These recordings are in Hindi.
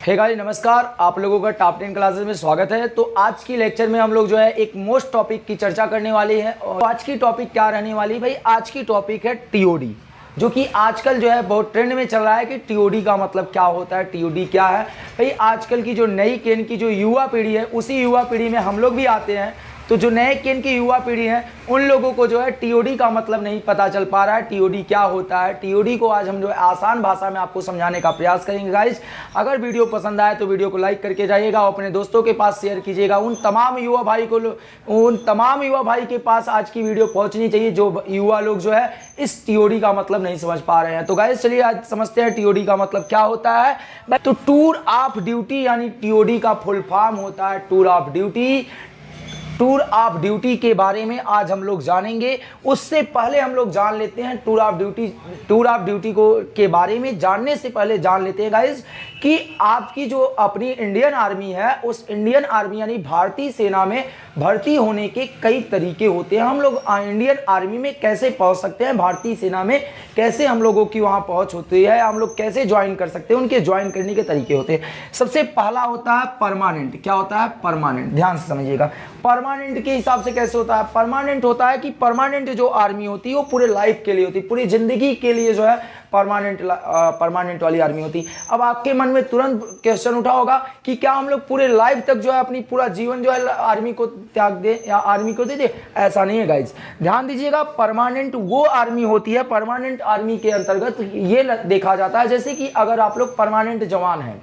हे गाइस नमस्कार, आप लोगों का टॉप 10 क्लासेस में स्वागत है। तो आज की लेक्चर में हम लोग जो है एक मोस्ट टॉपिक की चर्चा करने वाली है। और आज की टॉपिक क्या रहने वाली है भाई? आज की टॉपिक है टीओडी, जो कि आजकल जो है बहुत ट्रेंड में चल रहा है कि टीओडी का मतलब क्या होता है, टीओडी क्या है भाई। आजकल की जो नई केन की जो युवा पीढ़ी है, उसी युवा पीढ़ी में हम लोग भी आते हैं। तो जो नए केन की युवा पीढ़ी है उन लोगों को जो है टीओडी का मतलब नहीं पता चल पा रहा है, टीओडी क्या होता है। टीओडी को आज हम जो है आसान भाषा में आपको समझाने का प्रयास करेंगे गाइस। अगर वीडियो पसंद आए तो वीडियो को लाइक करके जाइएगा और अपने दोस्तों के पास शेयर कीजिएगा। उन तमाम युवा भाई के पास आज की वीडियो पहुंचनी चाहिए जो युवा लोग जो है इस टीओडी का मतलब नहीं समझ पा रहे हैं। तो गाइस चलिए आज समझते हैं टीओडी का मतलब क्या होता है। तो टूर ऑफ ड्यूटी यानी टीओडी का फुल फॉर्म होता है tour of duty. Tour of duty के बारे में आज हम लोग जानेंगे। उससे पहले हम लोग जान लेते हैं टूर ऑफ ड्यूटी को के बारे में जानने से पहले जान लेते हैं गाइस कि आपकी जो अपनी इंडियन आर्मी है, उस इंडियन आर्मी यानी भारतीय सेना में भर्ती होने के कई तरीके होते हैं। हम लोग इंडियन आर्मी में कैसे पहुंच सकते हैं, भारतीय सेना में कैसे हम लोगों की वहां पहुंच होती है, हम लोग कैसे ज्वाइन कर सकते हैं, उनके ज्वाइन करने के तरीके होते हैं। सबसे पहला होता है परमानेंट। क्या होता है? परमानेंट। ध्यान से समझिएगा। परमानेंट के हिसाब से कैसे होता है? परमानेंट होता है कि परमानेंट जो आर्मी होती है वो पूरे लाइफ के लिए होती है, पूरी जिंदगी के लिए जो है परमानेंट वाली आर्मी होती है। अब आपके मन में तुरंत क्वेश्चन उठा होगा कि क्या हम लोग पूरे लाइफ तक जो है अपनी पूरा जीवन जो है आर्मी को त्याग दे या आर्मी को दे दे? ऐसा नहीं है गाइज, ध्यान दीजिएगा। परमानेंट वो आर्मी होती है, परमानेंट आर्मी के अंतर्गत ये देखा जाता है जैसे कि अगर आप लोग परमानेंट जवान हैं,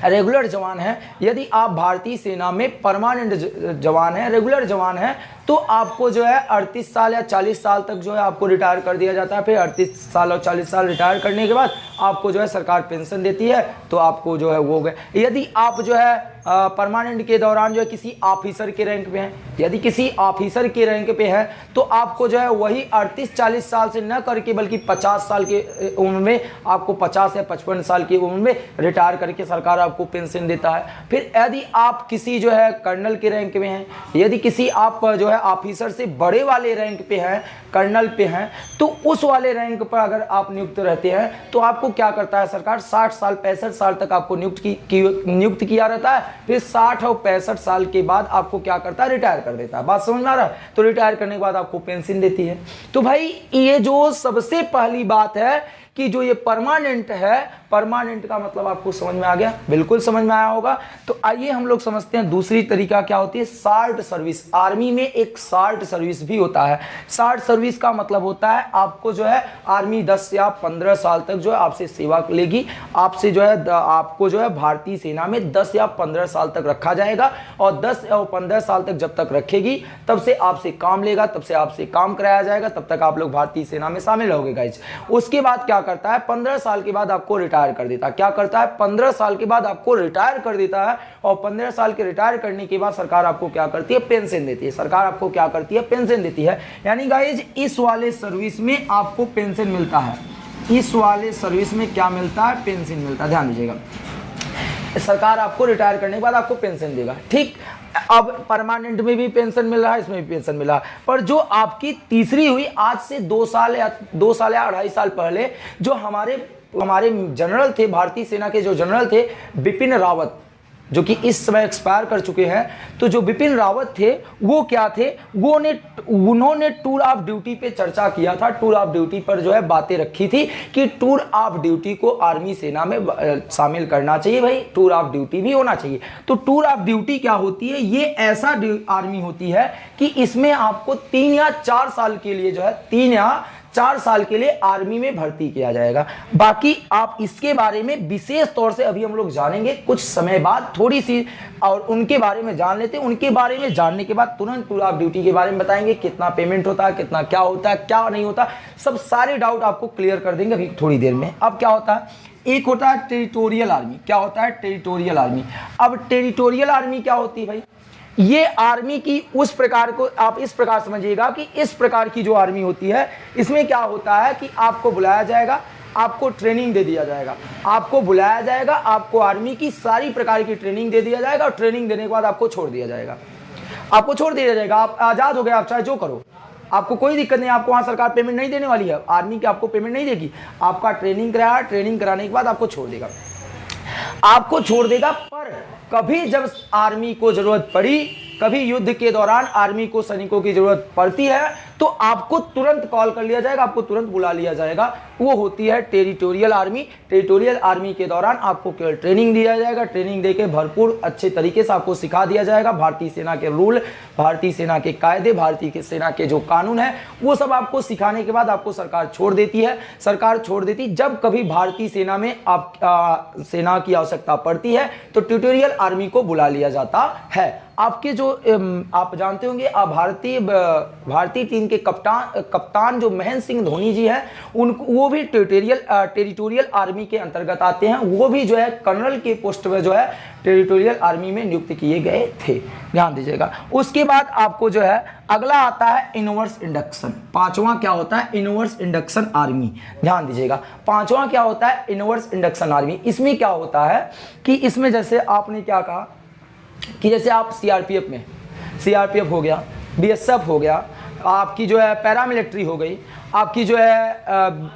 रेगुलर जवान है, यदि आप भारतीय सेना में परमानेंट जवान है, रेगुलर जवान है, तो आपको जो है 38 साल या 40 साल तक जो है आपको रिटायर कर दिया जाता है। फिर 38 साल और 40 साल रिटायर करने के बाद आपको जो है सरकार पेंशन देती है, तो आपको जो है वो हो गए। यदि आप जो है परमानेंट के दौरान जो है किसी ऑफिसर के रैंक पे हैं, यदि किसी ऑफिसर के रैंक पे है तो आपको जो है वही 38-40 साल से न करके बल्कि 50 साल के उम्र में, आपको 50 या 55 साल की उम्र में रिटायर करके सरकार आपको पेंशन देता है। फिर यदि आप किसी जो है कर्नल के रैंक में हैं, यदि किसी आप जो है ऑफिसर से बड़े वाले रैंक पे हैं, कर्नल पे हैं, तो उस वाले रैंक पर अगर आप नियुक्त रहते हैं तो आपको क्या करता है सरकार? 60 साल 65 साल तक आपको नियुक्त किया रहता है। फिर 60 और 65 साल के बाद आपको क्या करता है? रिटायर कर देता है। बात समझ में आ रहा है? तो रिटायर करने के बाद आपको पेंशन देती है। तो भाई ये जो सबसे पहली बात है कि जो ये परमानेंट है, परमानेंट का मतलब आपको समझ में आ गया? बिल्कुल समझ में आया होगा। तो आइए हम लोग समझते हैं दूसरी तरीका क्या होती है, शार्ट सर्विस। आर्मी में एक शार्ट सर्विस भी होता है। शार्ट सर्विस का मतलब होता है आपको जो है आर्मी 10 या 15 साल तक जो है आपसे सेवा लेगी, आपसे जो है आपको जो है भारतीय सेना में 10 या 15 साल तक रखा जाएगा। और 10 और 15 साल तक जब तक रखेगी तब से आपसे काम लेगा, तब से आपसे काम कराया जाएगा, तब तक आप लोग भारतीय सेना में शामिल होंगे गाइज। उसके बाद क्या करता है? 15 साल के बाद आपको रिटायर कर देता है। क्या करता है? 15 साल के बाद आपको रिटायर कर देता है। और 15 साल के रिटायर करने के बाद सरकार आपको क्या करती है? पेंशन देती है। सरकार आपको क्या करती है? पेंशन देती है। यानी गाइज इस वाले सर्विस में आपको पेंशन मिलता है। इस वाले सर्विस में क्या मिलता है? पेंशन मिलता है। ध्यान दीजिएगा, सरकार आपको रिटायर करने के बाद आपको पेंशन देगा। ठीक, अब परमानेंट में भी पेंशन मिल रहा है, इसमें भी पेंशन मिल रहा है। पर जो आपकी तीसरी हुई आज से 2 साल या 2.5 साल पहले, जो हमारे जनरल थे, भारतीय सेना के जो जनरल थे बिपिन रावत, जो कि इस समय एक्सपायर कर चुके हैं, तो जो बिपिन रावत थे वो क्या थे? उन्होंने टूर ऑफ ड्यूटी पे चर्चा किया था। टूर ऑफ ड्यूटी पर जो है बातें रखी थी कि टूर ऑफ ड्यूटी को आर्मी सेना में शामिल करना चाहिए। भाई टूर ऑफ ड्यूटी भी होना चाहिए। तो टूर ऑफ ड्यूटी क्या होती है? ये ऐसा आर्मी होती है कि इसमें आपको 3 या 4 साल के लिए जो है 3 या 4 साल के लिए आर्मी में भर्ती किया जाएगा। बाकी आप इसके बारे में विशेष तौर से अभी हम लोग जानेंगे कुछ समय बाद, थोड़ी सी और उनके बारे में जान लेते हैं। उनके बारे में जानने के बाद तुरंत टूर ऑफ ड्यूटी के बारे में बताएंगे, कितना पेमेंट होता है, कितना क्या होता है, क्या नहीं होता, सब सारे डाउट आपको क्लियर कर देंगे अभी थोड़ी देर में। अब क्या होता है? एक होता है टेरिटोरियल आर्मी। क्या होता है? Territorial army. अब टेरिटोरियल आर्मी क्या होती है भाई? ये आर्मी की उस प्रकार को आप इस प्रकार समझिएगा कि इस प्रकार की जो आर्मी होती है, इसमें क्या होता है कि आपको बुलाया जाएगा, आपको ट्रेनिंग दे दिया जाएगा, आपको बुलाया जाएगा, आपको आर्मी की सारी प्रकार की ट्रेनिंग दे दिया जाएगा और ट्रेनिंग देने के बाद आपको छोड़ दिया जाएगा। आपको छोड़ दिया जाएगा, आप आज़ाद हो गए, आप चाहे जो करो, आपको कोई दिक्कत नहीं। आपको वहाँ सरकार पेमेंट नहीं देने वाली है, आर्मी की आपको पेमेंट नहीं देगी, आपका ट्रेनिंग कराया, ट्रेनिंग कराने के बाद आपको छोड़ देगा। आपको छोड़ देगा। पर कभी जब आर्मी को जरूरत पड़ी, कभी युद्ध के दौरान आर्मी को सैनिकों की जरूरत पड़ती है तो आपको तुरंत कॉल कर लिया जाएगा, आपको तुरंत बुला लिया जाएगा। वो होती है टेरिटोरियल आर्मी। टेरिटोरियल आर्मी के दौरान आपको केवल ट्रेनिंग दिया जाएगा, ट्रेनिंग देके भरपूर अच्छे तरीके से आपको सिखा दिया जाएगा। भारतीय सेना के रूल, भारतीय सेना के कायदे, भारतीय सेना के जो कानून है वो सब आपको सिखाने के बाद आपको सरकार छोड़ देती है। सरकार छोड़ देती जब कभी भारतीय सेना में सेना की आवश्यकता पड़ती है तो टेरिटोरियल आर्मी को बुला लिया जाता है। आपके जो आप जानते होंगे भारतीय टीम के कप्तान जो महेंद्र सिंह धोनी जी हैं, उनको वो भी टेरिटोरियल आर्मी के अंतर्गत आते हैं। वो भी जो है कर्नल के पोस्ट में जो है टेरिटोरियल आर्मी में नियुक्त किए गए थे, ध्यान दीजिएगा। उसके बाद आपको जो है अगला आता है इनवर्स इंडक्शन। पांचवा क्या होता है? Inverse induction army. ध्यान दीजिएगा, पांचवा क्या होता है? Inverse induction army. इसमें क्या होता है कि इसमें जैसे आपने क्या कहा कि जैसे आप सीआरपीएफ हो गया, बीएसएफ हो गया, आपकी जो है पैरामिलिट्री हो गई, आपकी जो है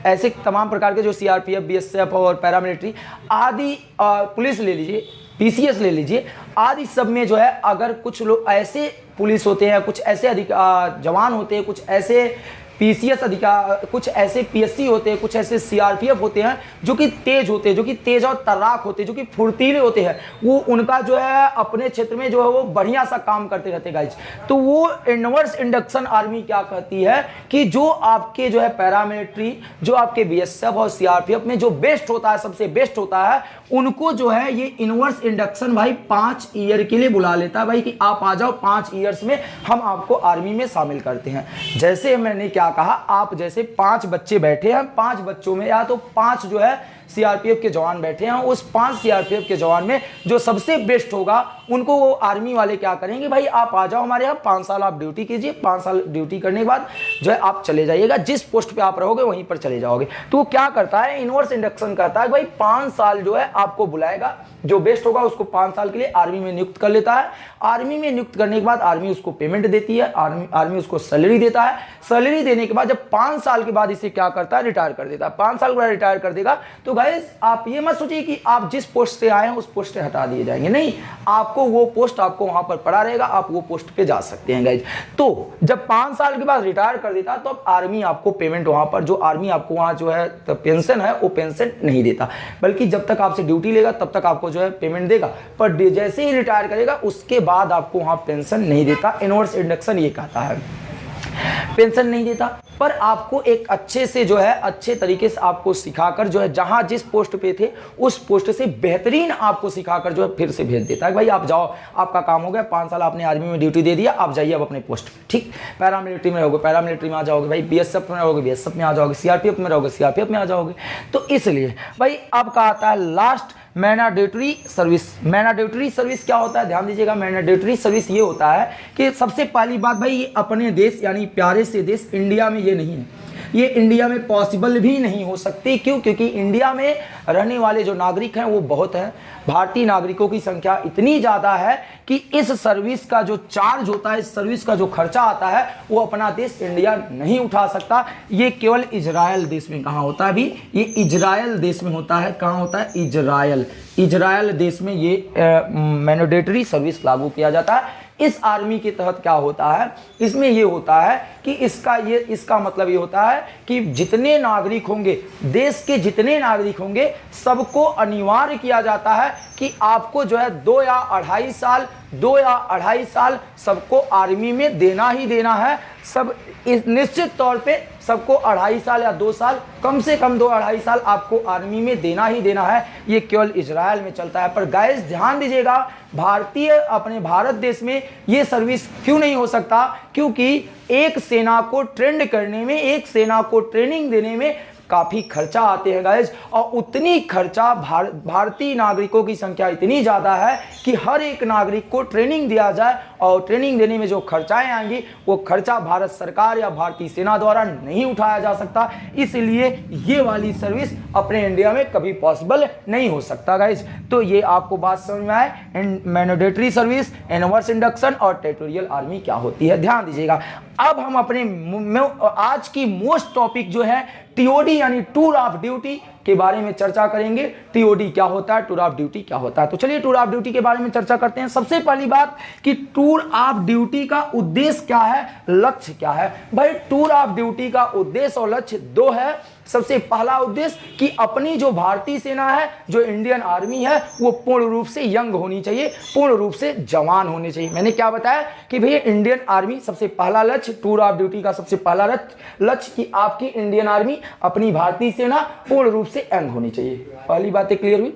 ऐसे तमाम प्रकार के जो सीआरपीएफ, बीएसएफ और पैरामिलिट्री आदि, पुलिस ले लीजिए, पीसीएस ले लीजिए, आदि सब में जो है अगर कुछ लोग ऐसे पुलिस होते हैं, कुछ ऐसे जवान होते हैं, कुछ ऐसे पीसीएस कुछ ऐसे पीएससी होते हैं, कुछ ऐसे सीआरपीएफ होते हैं जो कि तेज होते हैं, जो कि तेज और तर्राक होते हैं, जो कि फुर्तीले होते हैं। वो उनका जो है अपने क्षेत्र में जो है वो बढ़िया सा काम करते रहते हैं गाइज। तो वो इनवर्स इंडक्शन आर्मी क्या कहती है कि जो आपके जो है पैरामिलिट्री, जो आपके बीएसएफ और सीआरपीएफ में जो बेस्ट होता है, सबसे बेस्ट होता है, उनको जो है ये इनवर्स इंडक्शन भाई 5 ईयर के लिए बुला लेता है भाई कि आप आ जाओ, 5 ईयर्स में हम आपको आर्मी में शामिल करते हैं। जैसे मैंने क्या कहा, आप जैसे 5 बच्चे बैठे हैं, 5 बच्चों में या तो 5 जो है सीआरपीएफ के जवान बैठे हैं, उस 5 सीआरपीएफ के जवान में जो सबसे बेस्ट होगा उनको वो आर्मी वाले क्या करेंगे, भाई आप आ जाओ हमारे यहाँ, 5 साल आप ड्यूटी कीजिए, 5 साल ड्यूटी करने के बाद जो है आप चले जाइएगा, जिस पोस्ट पे आप रहोगे वहीं पर चले जाओगे। तो वो क्या करता है, इनवर्स इंडक्शन करता है, भाई 5 साल जो है आपको बुलाएगा, जो बेस्ट होगा उसको 5 साल के लिए आर्मी में नियुक्त कर लेता है। आर्मी में नियुक्त करने के बाद आर्मी उसको पेमेंट देती है, आर्मी उसको सैलरी देता है। सैलरी देने के बाद जब 5 साल के बाद इसे क्या करता है, रिटायर कर देता है। 5 साल के बाद रिटायर कर देगा तो गाइस आप ये मत सोचिए कि आप जिस पोस्ट से आए हैं उस पोस्ट से हटा दिए जाएंगे, नहीं, आपको वो पोस्ट आपको वहां पर पड़ा रहेगा, आप वो पोस्ट पे जा सकते हैं गाइस। तो जब 5 साल के बाद रिटायर कर देता तो अब आर्मी आपको पेमेंट, वहां पर जो आर्मी आपको वहां जो है पेंशन है वो पेंशन नहीं देता, बल्कि जब तक आपसे ड्यूटी लेगा तब तक आपको जो है पेमेंट देगा, पर जैसे ही रिटायर करेगा उसके बाद आपको वहां पेंशन नहीं देता। इनवर्स इंडक्शन ये कहता है पेंशन नहीं देता, पर आपको एक अच्छे से जो है अच्छे तरीके से आपको सिखाकर जो है जहां जिस पोस्ट पे थे उस पोस्ट से बेहतरीन आपको सिखाकर जो है फिर से भेज देता है। भाई आप जाओ, आपका काम हो गया, 5 साल आपने आर्मी में ड्यूटी दे दिया, आप जाइए अब अपने पोस्ट पे, ठीक। पैरामिलिट्री में रहोगे, पैरामिलिट्री में आ जाओगे, भाई बीएसएफ में रहोगे, बीएसएफ में आ जाओगे, सीआरपीएफ में रहोगे, सीआरपीएफ में आ जाओगे। तो इसलिए भाई आपका आता है last mandatory service. Mandatory service क्या होता है, ध्यान दीजिएगा। मैंडेटरी सर्विस ये होता है कि सबसे पहली बात भाई ये अपने देश यानी प्यारे से देश इंडिया में ये नहीं है, ये इंडिया में पॉसिबल भी नहीं हो सकती। क्यों? क्योंकि इंडिया में रहने वाले जो नागरिक हैं वो बहुत हैं, भारतीय नागरिकों की संख्या इतनी ज़्यादा है कि इस सर्विस का जो चार्ज होता है, इस सर्विस का जो खर्चा आता है वो अपना देश इंडिया नहीं उठा सकता। ये केवल इजराइल देश में कहाँ होता है अभी, ये इजराइल देश में होता है। कहाँ होता है? इजराइल देश में ये मैंडेटरी सर्विस लागू किया जाता है। इस आर्मी के तहत क्या होता है, इसमें ये होता है कि इसका मतलब ये होता है कि जितने नागरिक होंगे, देश के जितने नागरिक होंगे, सबको अनिवार्य किया जाता है कि आपको जो है 2 या अढ़ाई साल सबको आर्मी में देना ही देना है। सब इस निश्चित तौर पे सबको 2.5 साल या 2 साल, कम से कम 2-2.5 साल आपको आर्मी में देना ही देना है। ये केवल इजराइल में चलता है। पर गाइस ध्यान दीजिएगा, अपने भारत देश में ये सर्विस क्यों नहीं हो सकता? क्योंकि एक सेना को ट्रेंड करने में, एक सेना को ट्रेनिंग देने में काफ़ी खर्चा आते हैं गाइज, और उतनी खर्चा भारतीय नागरिकों की संख्या इतनी ज़्यादा है कि हर एक नागरिक को ट्रेनिंग दिया जाए और ट्रेनिंग देने में जो खर्चाएं आएंगी वो खर्चा भारत सरकार या भारतीय सेना द्वारा नहीं उठाया जा सकता। इसलिए ये वाली सर्विस अपने इंडिया में कभी पॉसिबल नहीं हो सकता गाइज। तो ये आपको बात समझ में आए, मैंडेटरी सर्विस, इनवर्स इंडक्शन और टेरिटोरियल आर्मी क्या होती है, ध्यान दीजिएगा। अब हम अपने आज की मोस्ट टॉपिक जो है टीओडी यानी टूर ऑफ ड्यूटी, के बारे में चर्चा करेंगे। टीओडी क्या होता है, टूर ऑफ ड्यूटी क्या होता है। तो चलिए टूर ऑफ ड्यूटी के बारे में चर्चा करते हैं। सबसे पहली बात कि टूर ऑफ ड्यूटी का उद्देश्य क्या है, लक्ष्य क्या है। भाई टूर ऑफ ड्यूटी का उद्देश्य और लक्ष्य दो है। सबसे पहला उद्देश्य कि अपनी जो भारतीय सेना है, जो इंडियन आर्मी है, वो पूर्ण रूप से यंग होनी चाहिए, पूर्ण रूप से जवान होने चाहिए। मैंने क्या बताया कि भैया इंडियन आर्मी सबसे पहला लक्ष्य, टूर ऑफ ड्यूटी का सबसे पहला लक्ष्य कि आपकी इंडियन आर्मी, अपनी भारतीय सेना पूर्ण रूप से यंग होनी चाहिए। पहली बातें क्लियर हुई।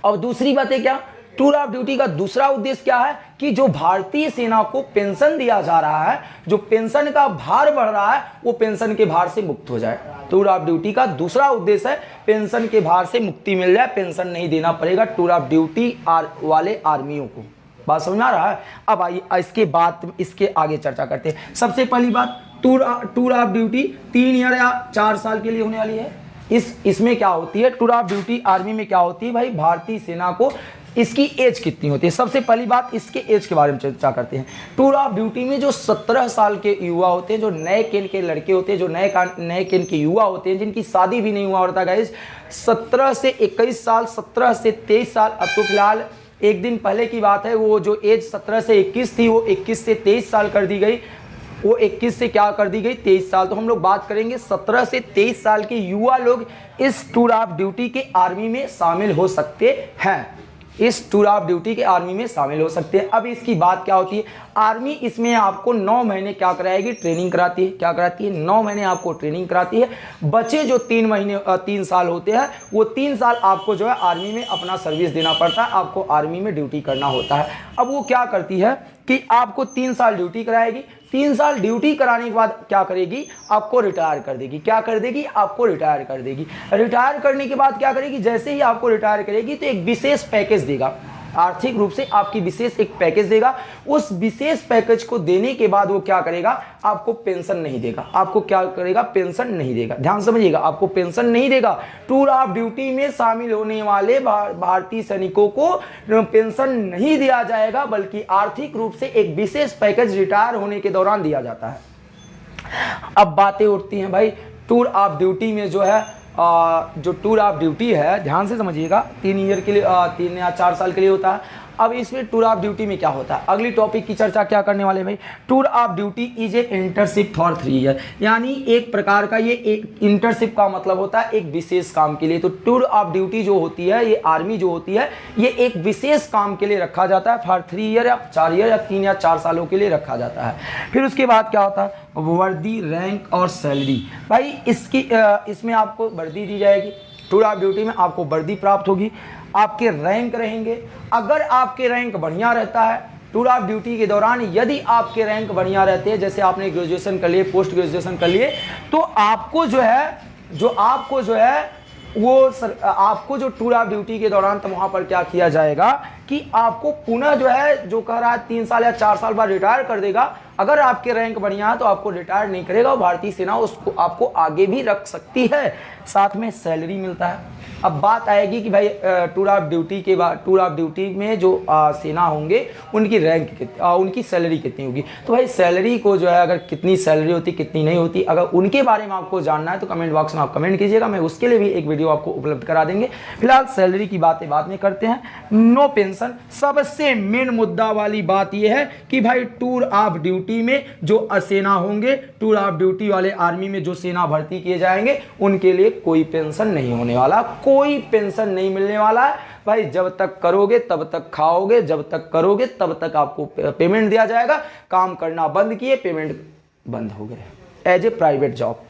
और दूसरी बातें क्या, टूर ऑफ ड्यूटी का दूसरा उद्देश्य क्या है कि जो भारतीय सेना को पेंशन दिया जा रहा है, जो पेंशन का भार बढ़ रहा है, वो पेंशन के भार से मुक्त हो जाए। टूर ऑफ ड्यूटी का दूसरा उद्देश्य है पेंशन के भार से मुक्ति मिल जाए, पेंशन नहीं देना पड़ेगा टूर ऑफ ड्यूटी वाले आर्मियों को। बात समझ में आ रहा है। अब आइए इसके आगे चर्चा करते हैं। सबसे पहली बात, टूर ऑफ ड्यूटी 3 ईयर या 4 साल के लिए होने वाली है। इसमें क्या होती है, टूर ऑफ ड्यूटी आर्मी में क्या होती है भाई, भारतीय सेना को इसकी एज कितनी होती है। सबसे पहली बात इसके एज के बारे में चर्चा करते हैं। टूर ऑफ ड्यूटी में जो 17 साल के युवा होते हैं, जो नए केन के लड़के होते हैं, जो नए केन के युवा होते हैं, जिनकी शादी भी नहीं हुआ होता गाइस, 17 से 21 साल, 17 से 23 साल। अब तो फिलहाल एक दिन पहले की बात है, वो जो एज 17 से 21 थी, वो 21 से 23 साल कर दी गई। वो 21 से क्या कर दी गई, 23 साल। तो हम लोग बात करेंगे 17 से 23 साल के युवा लोग इस टूर ऑफ ड्यूटी के आर्मी में शामिल हो सकते हैं, इस टूर ऑफ ड्यूटी के आर्मी में शामिल हो सकते हैं। अब इसकी बात क्या होती है, आर्मी इसमें आपको 9 महीने क्या कराएगी, ट्रेनिंग कराती है। क्या कराती है, 9 महीने आपको ट्रेनिंग कराती है। बचे जो 3 साल होते हैं, वो 3 साल आपको जो है आर्मी में अपना सर्विस देना पड़ता है, आपको आर्मी में ड्यूटी करना होता है। अब वो क्या करती है कि आपको 3 साल ड्यूटी कराएगी। 3 साल ड्यूटी कराने के बाद क्या करेगी, आपको रिटायर कर देगी। क्या कर देगी, आपको रिटायर कर देगी। रिटायर करने के बाद क्या करेगी, जैसे ही आपको रिटायर करेगी तो एक विशेष पैकेज देगा, आर्थिक रूप से आपकी विशेष एक पैकेज देगा। उस विशेष पैकेज को देने के बाद वो क्या करेगा, आपको पेंशन नहीं देगा। आपको क्या करेगा, पेंशन नहीं देगा। ध्यान समझिएगा, आपको पेंशन नहीं देगा। टूर ऑफ ड्यूटी में शामिल होने वाले भारतीय सैनिकों को पेंशन नहीं दिया जाएगा, बल्कि आर्थिक रूप से एक विशेष पैकेज रिटायर होने के दौरान दिया जाता है। अब बातें उठती हैं भाई, टूर ऑफ ड्यूटी में जो है जो टूर ऑफ ड्यूटी है, ध्यान से समझिएगा, 3 ईयर के लिए 3 या 4 साल के लिए होता है। अब इसमें टूर ऑफ ड्यूटी में क्या होता है, अगली टॉपिक की चर्चा क्या करने वाले भाई। Tour of duty is a internship for 3 year, यानी एक प्रकार का ये एक इंटर्नशिप का मतलब होता है एक विशेष काम के लिए। तो टूर ऑफ ड्यूटी जो होती है, ये आर्मी जो होती है, ये एक विशेष काम के लिए रखा जाता है। फॉर 3 ईयर या 4 ईयर या 3 या 4 सालों के लिए रखा जाता है। फिर उसके बाद क्या होता है, वर्दी, रैंक और सैलरी। भाई इसमें आपको वर्दी दी जाएगी, टूर ऑफ ड्यूटी में आपको वर्दी प्राप्त होगी, आपके रैंक रहेंगे। अगर आपके रैंक बढ़िया रहता है टूर ऑफ ड्यूटी के दौरान, यदि आपके रैंक बढ़िया रहते हैं, जैसे आपने ग्रेजुएशन कर लिए, पोस्ट ग्रेजुएशन कर लिए, तो आपको जो जो टूर ऑफ ड्यूटी के दौरान तो वहां पर क्या किया जाएगा कि आपको पुनः जो है, जो कह रहा है 3 साल या 4 साल बाद रिटायर कर देगा। अगर आपके रैंक बढ़िया है तो आपको रिटायर नहीं करेगा, और भारतीय सेना उसको आपको आगे भी रख सकती है, साथ में सैलरी मिलता है। अब बात आएगी कि भाई टूर ऑफ ड्यूटी के बाद, टूर ऑफ ड्यूटी में जो सेना होंगे उनकी रैंक उनकी सैलरी कितनी होगी। तो भाई सैलरी को जो है, अगर कितनी सैलरी होती, कितनी नहीं होती, अगर उनके बारे में आपको जानना है तो कमेंट बॉक्स में आप कमेंट कीजिएगा, मैं उसके लिए भी एक वीडियो आपको उपलब्ध करा देंगे। फिलहाल सैलरी की बातें बाद में करते हैं। नो पेंशन, सबसे मेन मुद्दा वाली बात यह है कि भाई टूर ऑफ ड्यूटी में जो सेना होंगे, टूर ऑफ ड्यूटी वाले आर्मी में जो सेना भर्ती किए जाएंगे, उनके लिए कोई पेंशन नहीं होने वाला, कोई पेंशन नहीं मिलने वाला है। भाई जब तक करोगे तब तक खाओगे, जब तक करोगे तब तक आपको पेमेंट दिया जाएगा। काम करना बंद किए, पेमेंट बंद हो गए, एज ए प्राइवेट जॉब।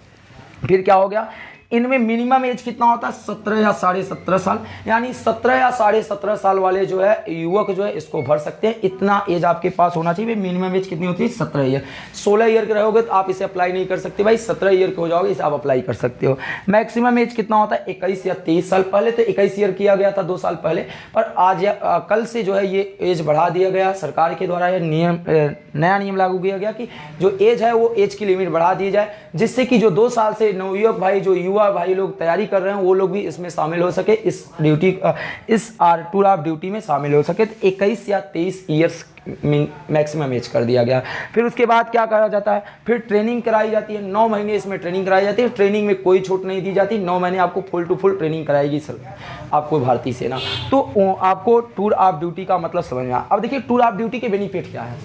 फिर क्या हो गया, इनमें मिनिमम एज कितना होता है, 17 या 17.5 साल, यानी 17 या 17.5 साल वाले जो है युवक जो है इसको भर सकते हैं। इतना एज आपके पास होना चाहिए। मिनिमम एज कितनी होती है, 17 ईयर। 16 ईयर के रहोगे तो आप इसे अप्लाई नहीं कर सकते भाई, 17 ईयर के हो जाओगे इसे आप अप्लाई कर सकते हो। मैक्सिमम एज कितना होता है, 21 या 23 साल। पहले तो 21 ईयर किया गया था 2 साल पहले, पर आज या कल से जो है ये एज बढ़ा दिया गया सरकार के द्वारा। ये नया नियम लागू किया गया कि जो एज है वो एज की लिमिट बढ़ा दी जाए, जिससे कि जो 2 साल से नवयुवक भाई, जो युवा युवा भाई लोग तैयारी कर रहे हैं वो लोग भी इसमें शामिल हो सके, इस ड्यूटी इस टूर ऑफ ड्यूटी में शामिल हो सके। तो 21 या 23 ईयर्स मैक्सिमम एज कर दिया गया। फिर उसके बाद क्या करा जाता है, फिर ट्रेनिंग कराई जाती है, 9 महीने इसमें ट्रेनिंग कराई जाती है। ट्रेनिंग में कोई छूट नहीं दी जाती, 9 महीने आपको फुल टू फुल ट्रेनिंग कराएगी सर आपको भारतीय सेना। तो आपको टूर ऑफ ड्यूटी का मतलब समझ में आया। अब देखिए टूर ऑफ ड्यूटी के बेनिफिट क्या है,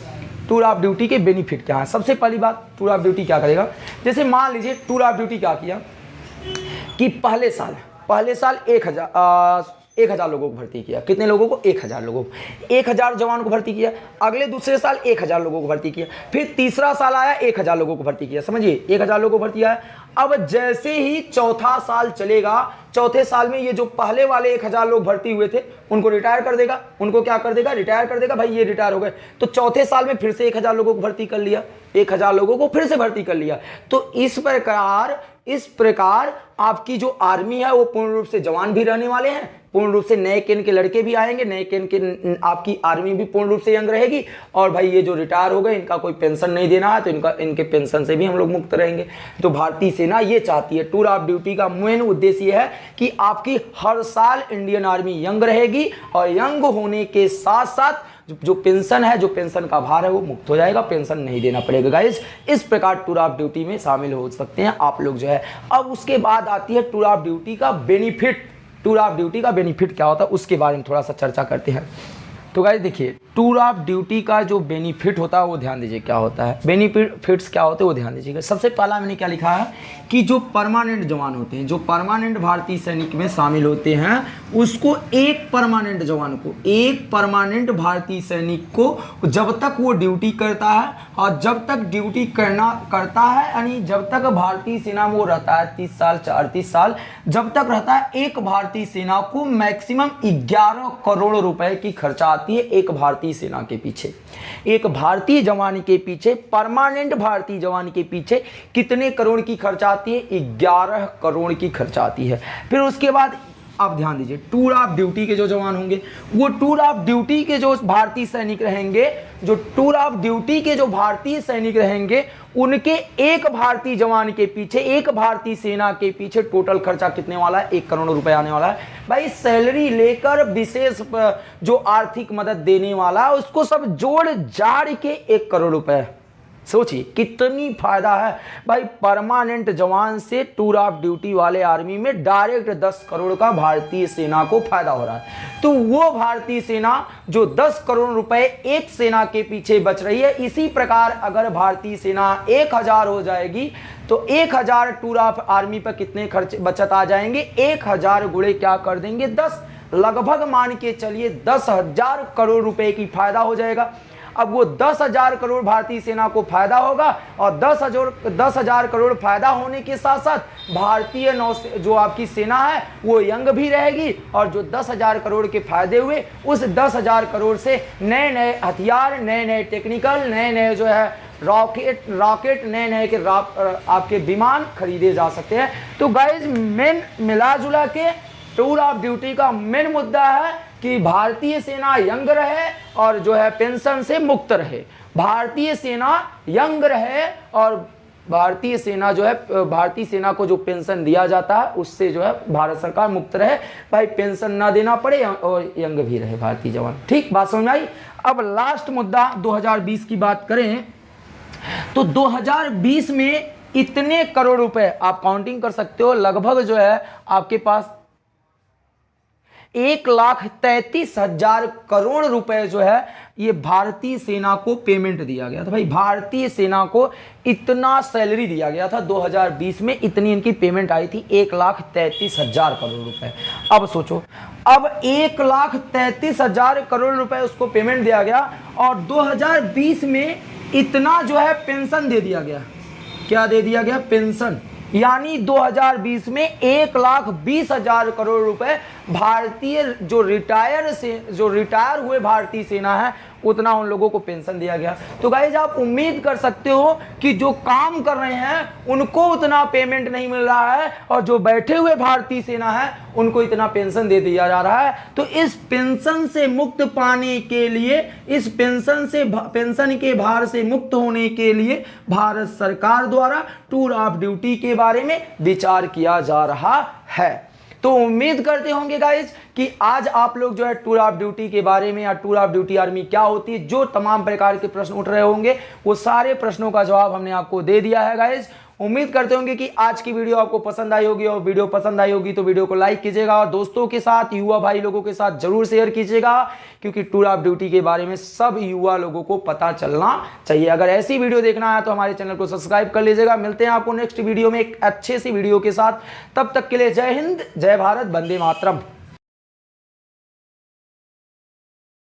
टूर ऑफ ड्यूटी के बेनिफिट क्या है। सबसे पहली बात, टूर ऑफ ड्यूटी क्या करेगा, जैसे मान लीजिए टूर ऑफ ड्यूटी क्या किया कि पहले साल 1000 लोगों को भर्ती किया। कितने लोगों को? 1000 लोगों को, 1000 जवान को भर्ती किया। अगले दूसरे साल 1000 लोगों को भर्ती किया। फिर तीसरा साल आया 1000 लोगों को भर्ती किया। समझिए 1000 लोगों को भर्ती किया। अब जैसे ही चौथा साल चलेगा, चौथे साल में ये जो पहले वाले 1000 लोग भर्ती हुए थे उनको रिटायर कर देगा। उनको क्या कर देगा? रिटायर कर देगा। भाई ये रिटायर हो गए, तो चौथे साल में फिर से 1000 लोगों को भर्ती कर लिया, 1000 लोगों को फिर से भर्ती कर लिया। तो इस प्रकार आपकी जो आर्मी है वो पूर्ण रूप से जवान भी रहने वाले हैं, पूर्ण रूप से नए कैन के लड़के भी आएंगे, नए कैन के आपकी आर्मी भी पूर्ण रूप से यंग रहेगी। और भाई ये जो रिटायर हो गए इनका कोई पेंशन नहीं देना है, तो इनके पेंशन से भी हम लोग मुक्त रहेंगे। तो भारतीय सेना ये चाहती है, टूर ऑफ ड्यूटी का मेन उद्देश्य ये है कि आपकी हर साल इंडियन आर्मी यंग रहेगी और यंग होने के साथ साथ जो पेंशन है, जो पेंशन का भार है वो मुक्त हो जाएगा, पेंशन नहीं देना पड़ेगा गाइस। इस प्रकार टूर ऑफ ड्यूटी में शामिल हो सकते हैं आप लोग जो है। अब उसके बाद आती है टूर ऑफ ड्यूटी का बेनिफिट। टूर ऑफ ड्यूटी का बेनिफिट क्या होता है उसके बारे में थोड़ा सा चर्चा करते हैं। तो गाइस देखिए टूर ऑफ ड्यूटी का जो बेनिफिट होता है वो ध्यान दीजिए क्या होता है, बेनिफिट्स क्या होते हैं वो ध्यान दीजिएगा। सबसे पहला मैंने क्या लिखा है कि जो परमानेंट जवान होते हैं, जो परमानेंट भारतीय सैनिक में शामिल होते हैं, उसको एक परमानेंट जवान को, एक परमानेंट भारतीय सैनिक को जब तक वो ड्यूटी करता है और जब तक ड्यूटी करता है यानी जब तक भारतीय सेना में वो रहता है 30 साल 38 साल जब तक रहता है, एक भारतीय सेना को मैक्सिमम 11 करोड़ रुपए की खर्चा आती है एक भारतीय सेना के पीछे। एक भारतीय जवान के पीछे, परमानेंट भारतीय जवान के पीछे कितने करोड़ की खर्च आती है? 11 करोड़ की खर्च आती है। फिर उसके बाद आप ध्यान दीजिए टूर ऑफ ड्यूटी के जो जवान होंगे, वो टूर ऑफ ड्यूटी के जो भारतीय सैनिक रहेंगे, जो टूर ऑफ ड्यूटी के जो भारतीय सैनिक रहेंगे, उनके एक भारतीय जवान के पीछे, एक भारतीय सेना के पीछे टोटल खर्चा कितने वाला है? 1 करोड़ रुपए आने वाला है। भाई सैलरी लेकर विशेष जो आर्थिक मदद देने वाला है उसको सब जोड़ जाड़ के 1 करोड़ रुपए। सोचिए कितनी फायदा है भाई। परमानेंट जवान से टूर ऑफ ड्यूटी वाले आर्मी में डायरेक्ट 10 करोड़ का भारतीय सेना को फायदा हो रहा है। तो वो भारतीय सेना जो 10 करोड़ रुपए एक सेना के पीछे बच रही है, इसी प्रकार अगर भारतीय सेना 1000 हो जाएगी तो 1000 टूर ऑफ आर्मी पर कितने खर्च बचत आ जाएंगे? 1000 गुणे क्या कर देंगे? 10, लगभग मान के चलिए 10,000 करोड़ रुपए की फायदा हो जाएगा। अब वो 10,000 करोड़ भारतीय सेना को फायदा होगा और 10,000 करोड़ फायदा होने के साथ साथ भारतीय जो आपकी सेना है वो यंग भी रहेगी और जो 10,000 करोड़ के फायदे हुए उस 10,000 करोड़ से नए नए हथियार, नए नए टेक्निकल, नए नए जो है रॉकेट नए नए के आपके विमान खरीदे जा सकते हैं। तो गाइज मेन मिला जुला के टूर ऑफ ड्यूटी का मेन मुद्दा है कि भारतीय सेना यंग रहे और जो है पेंशन से मुक्त रहे। भारतीय सेना यंग रहे और भारतीय सेना जो है, भारतीय सेना को जो पेंशन दिया जाता है उससे जो है भारत सरकार मुक्त रहे, भाई पेंशन ना देना पड़े और यंग भी रहे भारतीय जवान। ठीक बात समझ आई। अब लास्ट मुद्दा 2020 की बात करें तो 2020 में इतने करोड़ रुपए आप काउंटिंग कर सकते हो, लगभग जो है आपके पास 1,33,000 करोड़ रुपए जो है ये भारतीय सेना को पेमेंट दिया गया था। भाई भारतीय सेना को इतना सैलरी दिया गया था 2020 में, इतनी इनकी पेमेंट आई थी 1,33,000 करोड़ रुपए। अब सोचो, अब 1,33,000 करोड़ रुपए उसको पेमेंट दिया गया और 2020 में इतना जो है पेंशन दे दिया गया। क्या दे दिया गया? पेंशन। यानी 2020 में 1,20,000 करोड़ रुपए भारतीय जो रिटायर हुए भारतीय सेना है उतना उन लोगों को पेंशन दिया गया। तो गाइज आप उम्मीद कर सकते हो कि जो काम कर रहे हैं उनको उतना पेमेंट नहीं मिल रहा है और जो बैठे हुए भारतीय सेना है उनको इतना पेंशन दे दिया जा रहा है। तो इस पेंशन से मुक्त पाने के लिए, इस पेंशन के भार से मुक्त होने के लिए भारत सरकार द्वारा टूर ऑफ ड्यूटी के बारे में विचार किया जा रहा है। तो उम्मीद करते होंगे गाइज कि आज आप लोग जो है टूर ऑफ ड्यूटी के बारे में या टूर ऑफ ड्यूटी आर्मी क्या होती है, जो तमाम प्रकार के प्रश्न उठ रहे होंगे वो सारे प्रश्नों का जवाब हमने आपको दे दिया है गाइज। उम्मीद करते होंगे कि आज की वीडियो आपको पसंद आई होगी, और वीडियो पसंद आई होगी तो वीडियो को लाइक कीजिएगा और दोस्तों के साथ, युवा भाई लोगों के साथ जरूर शेयर कीजिएगा, क्योंकि टूर ऑफ ड्यूटी के बारे में सब युवा लोगों को पता चलना चाहिए। अगर ऐसी वीडियो देखना है तो हमारे चैनल को सब्सक्राइब कर लीजिएगा। मिलते हैं आपको नेक्स्ट वीडियो में एक अच्छे सी वीडियो के साथ। तब तक के लिए जय हिंद, जय भारत, वंदे मातरम।